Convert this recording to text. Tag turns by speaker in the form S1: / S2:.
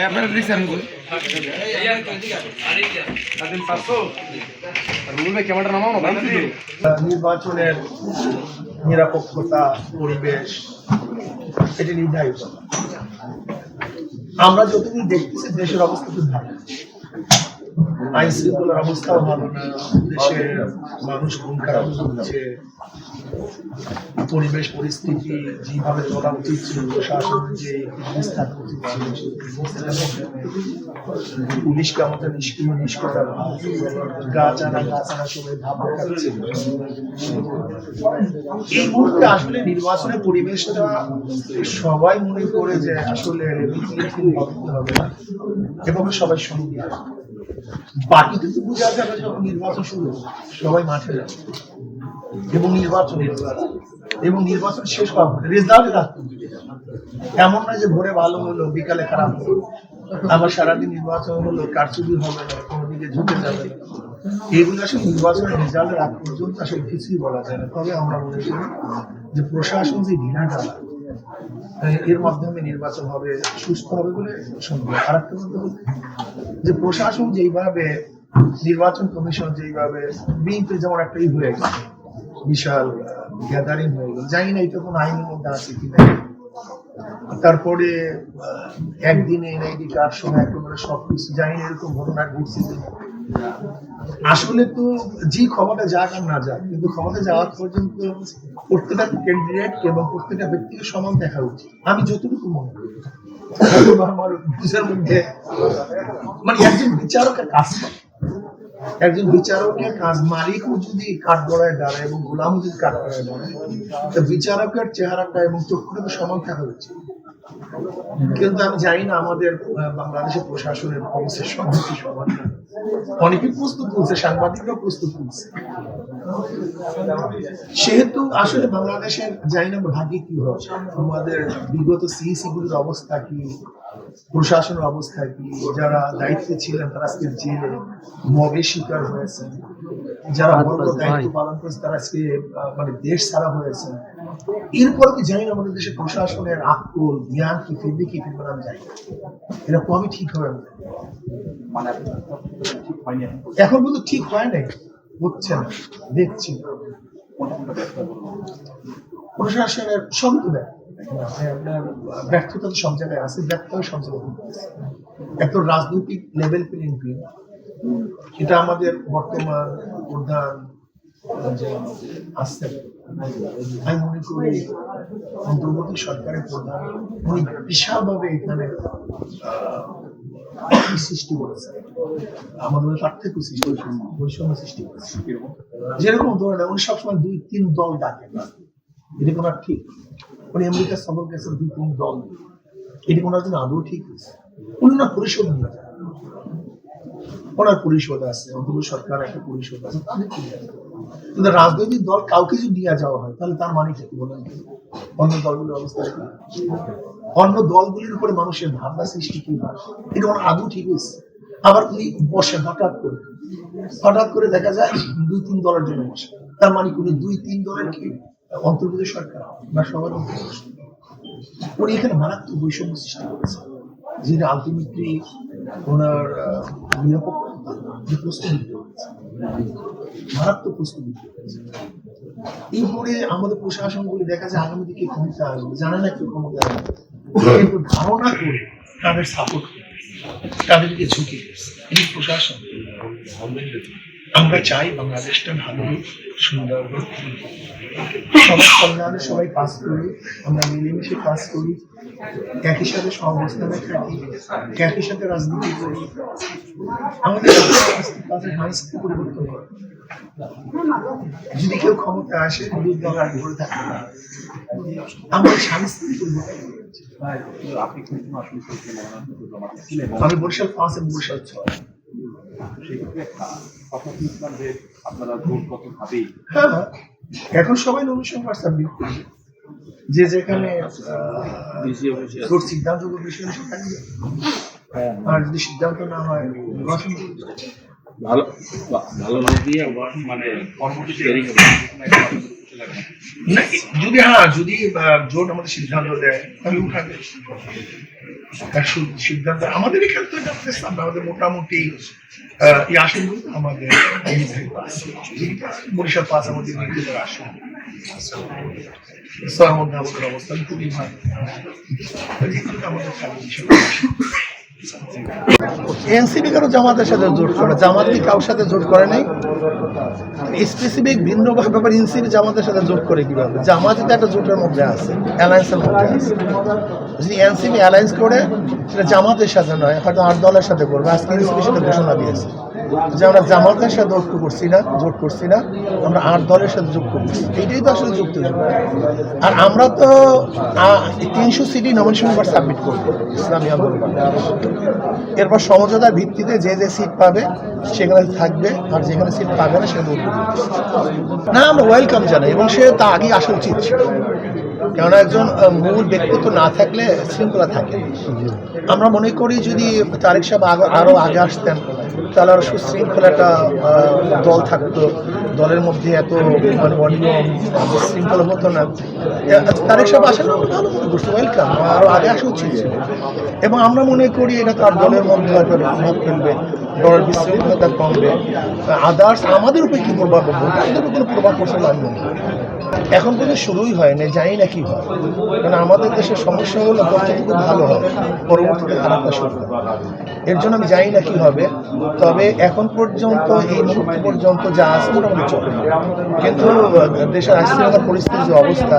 S1: আপনারা দিচ্ছেন
S2: নির্বাচনের নিরপেক্ষতা পরিবেশ এটি নির্ধারিত। আমরা যতদিন দেখতেছি দেশের অবস্থা খুব ভালো, আইন শৃঙ্খলার অবস্থাও ভালো না, দেশের মানুষ খুন খারাপ হচ্ছে, পরিবেশ পরিস্থিতি যেভাবে চলা উচিত ছিল, প্রশাসন যে ব্যবস্থা উচিত ছিল, পুলিশকে আমাদের নিষ্ক্রিয় নিষ্করা, গাছানা সবাই ভাব দেখাচ্ছে। এই মুহূর্তে আসলে নির্বাচনের পরিবেশটা সবাই মনে করে যে আসলে হবে না, এবং সবাই সঙ্গে বাকি কিন্তু বোঝা যাবে যখন নির্বাচন শুরু হবে, সবাই মাঠে যাবে এবং নির্বাচন শেষ হওয়া রেজাল্ট এমন না যে ভোরে ভালো হলো বিকালে খারাপ হলো, আবার সারাদিন নির্বাচন হলো কারচুপি হবে না, কোনো দিকে ঝুঁকে যাবে না। এগুলো আসলে নির্বাচনের রেজাল্টের আগ পর্যন্ত আসলে কিছুই বলা যায় না। তবে আমরা মনে করি যে প্রশাসন যে ঢিলাটা এর মাধ্যমে নির্বাচন হবে, সুস্থ হবে বলে সম্ভব। আর একটা কথা বলতে যে প্রশাসন যেইভাবে, নির্বাচন কমিশন যেইভাবে, বিএনপি যেমন একটা হয়ে গেছে, বিশাল গ্যাদারিং হয়ে গেল, জানি না এটা কোন আইনের মধ্যে আছে কিনা। তারপরে একদিনে এনআইডি কার্ড সময় একেবারে সবকিছু জানি না, এরকম ঘটনা ঘটছে। আসলে তো যে ক্ষমতা যাক আর না যাক, কিন্তু ক্ষমতা যাওয়ার পর্যন্ত প্রত্যেকটা ক্যান্ডিডেট এবং প্রত্যেকটা ব্যক্তিকে সমান দেখা উচিত। আমি যতটুকু মনে করি আমার বুঝের মধ্যে, মানে একজন বিচারকের কাজ করে, একজন বিচারকের কাজ, মালিকও যদি কাঠগড়ায় দাঁড়ায় এবং গোলামও যদি কাঠগড়ায় দাঁড়ায়, তো বিচারকের চেহারাটা এবং চক্ষুটা তো সমান থাকা উচিত। কিন্তু আমি জানি না আমাদের বাংলাদেশের প্রশাসনের অবস্থা সম্মতি সমান না। অনেকে প্রস্তুত তুলছে, সাংবাদিকরা প্রস্তুত তুলছে, সেহেতু আসলে বাংলাদেশের জানি না ভাগ্যে কি হবে, আমাদের বিগত সিইসি গুলির অবস্থা কি, প্রশাসনের অবস্থা কি, যারা দায়িত্বে ছিলেন তারা আজকে জেলে মবের শিকার হয়েছে, যারা বড় বড় দায়িত্ব পালন করেছে তারা আজকে মানে দেশ ছাড়া হয়েছে। এরপরে কি জানি না আমাদের দেশের প্রশাসনের আকল জ্ঞান কি ফিরবে কি ফিরবে না, আমি জানি না। এটা কমই ঠিক হবে, এখন কিন্তু ঠিক হয় নাই, হচ্ছে না, দেখছি প্রশাসনের সবই তো ব্যর্থতা তো সব জায়গায় আছে, ব্যর্থতা সব জায়গায় একটা রাজনৈতিক লেভেল প্লেইং ফিল্ড, এটা আমাদের বর্তমান প্রধান আসছে। আমি মনে করি অন্তর্বর্তী সরকারের প্রধান উনি বিশালভাবে এখানে সৃষ্টি করেছে, আমাদের পার্থক্য সৃষ্টি করেছে, বৈষম্য সৃষ্টি করেছে। যেরকম ধরেন উনি সবসময় 2-3 দল ডাকেন না, এটি কোন ঠিক, উনি আমেরিকা সফর গেছেন 2-3 দল, এটি কোনার জন্য আদৌ ঠিক হয়েছে? উনি না পরিষদ নিয়ে যান, ওনার পরিষদ আছে, অন্তত সরকার একটা পরিষদ আছে, তাদের কি কিন্তু রাজনৈতিক দল কাউকে যদি দিয়ে যাওয়া হয় তাহলে তার মানে কি বলেন? অন্য দলগুলোর অবস্থা কি? অন্য দলগুলির উপরে মানুষের ভাবনা সৃষ্টি কি হয়, এটা ওনার আদৌ ঠিক হয়েছে? আবার উনি বসে হঠাৎ করে দেখা যায় 2-3 দলের জন্য বসে, তার মানে উনি 2-3 দলের কি অন্তর্ভুক্ত সরকার বা সবার অন্তর্ভুক্ত? উনি এখানে মারাত্মক বৈষম্য সৃষ্টি করেছে, যেটা আলটিমেটলি ওনার নিরাপত্তা প্রস্তুতি মারাত্মক প্রস্তুতি। এরপরে আমাদের প্রশাসনগুলি দেখা যায় আগামী দিকে ক্ষমতা আসবে, জানে না কেউ ক্ষমতা আসবে, কিন্তু ধারণা করে তাদের সাপোর্ট করে তাদেরকে ঝুঁকি দিচ্ছে এই প্রশাসন। আমরা চাই বাংলাদেশটা ভালো সুন্দর হোক, সবার কল্যাণে সবাই কাজ করি, আমরা মিলেমিশে কাজ করি, একই সাথে সহাবস্থানে থাকি, একই সাথে রাজনীতি করি, আমাদের সংস্কৃতি পরিবর্তন করে। যদি কেউ ক্ষমতা আসে দুই দল আর ঘুরে থাকবে না, আমাদের সংস্কৃতি পরিবর্তন করে। আমি বরিশাল 5 এবং বরিশাল 6। হ্যাঁ, এখন সবাই নমিনেশন সাবমিট করবে, যে যেখানে সিদ্ধান্ত থাকবে আর যদি সিদ্ধান্ত না হয় নির্বাচন
S3: ভালো ভালো লোক দিয়ে মানে কর্মসূচি তৈরি হবে
S2: না, যদি জোট আমাদের সিদ্ধান্ত দেয় তাহলে উঠাবে সিদ্ধান্ত আমাদের এখানে তো আমরা আমাদের মোটামুটি এই আসনগুলো আমাদের বরিশাল 5 আমাদের নির্বাচিত আসন তার মধ্যে আমাদের অবস্থান খুবই ভালো আমাদের এনসিপি কারো জামাতের সাথে জোট করে, জামাত কি কারোর সাথে জোট করে নাই? স্পেসিফিক ভিন্ন ব্যাপার এনসিপি জামাতের সাথে জোট করে কিভাবে? জামাত তো একটা জোটের মধ্যে আছে, অ্যালায়েন্সের মধ্যে আছে। যদি এনসিপি অ্যালায়েন্স করে সেটা জামাতের সাথে নয়, হয়তো 8 দলের সাথে করবে। আজকে এনসিপি সেটা ঘোষণা দিয়েছে যে আমরা জামাতের সাথে ঐক্য করছি না, জোট করছি না, আমরা 8 দলের সাথে যোগ করছি। এইটাই তো আসলে যুক্তিযুক্ত। আর আমরা তো 300 সিটি নমিনেশন পেপার সাবমিট করবো ইসলামী আন্দোলন। এরপর সমঝোতার ভিত্তিতে যে যে সিট পাবে সেখানে থাকবে, আর যেখানে সিট পাবে না সেখানে না আমরা ওয়েলকাম জানাই, এবং সে তা আগেই আসা উচিত ছিল। কেননা একজন মূল ব্যক্তিত্ব না থাকলে শৃঙ্খলা থাকে। আমরা মনে করি যদি তারেক সাহেব আরও আগে আসতেন তাহলে আরও সুশৃঙ্খল একটা দল থাকতো, দলের মধ্যে এত মানে অনিয়ম শৃঙ্খলা হতো না। তারেক সাহেব আসলে আমরা ভালো মনে করছি, ওয়েলকাম, আরও আগে আসা উচিত ছিল। এবং আমরা মনে করি এটা তার দলের মধ্যে হয়তো প্রভাব ফেলবে, দলের বিশৃঙ্খলতা কমবে। আদার্স আমাদের উপরে কী প্রভাব পড়বে, তাদের উপরে কোনো প্রভাব পড়ছে না আমি মনে করি। এখন পর্যন্ত শুরুই হয় না, জানি না কি হয়। কারণ আমাদের দেশের সমস্যা হলো প্রথমে খুব ভালো হয়, পরবর্তীতে খারাপটা শুরু হয়। এর জন্য আমি জানি না কি হবে। তবে এখন পর্যন্ত এই মুহূর্ত পর্যন্ত যা আছে মোটামুটি চলে, কিন্তু দেশের আইনশৃঙ্খলা পরিস্থিতির যে অবস্থা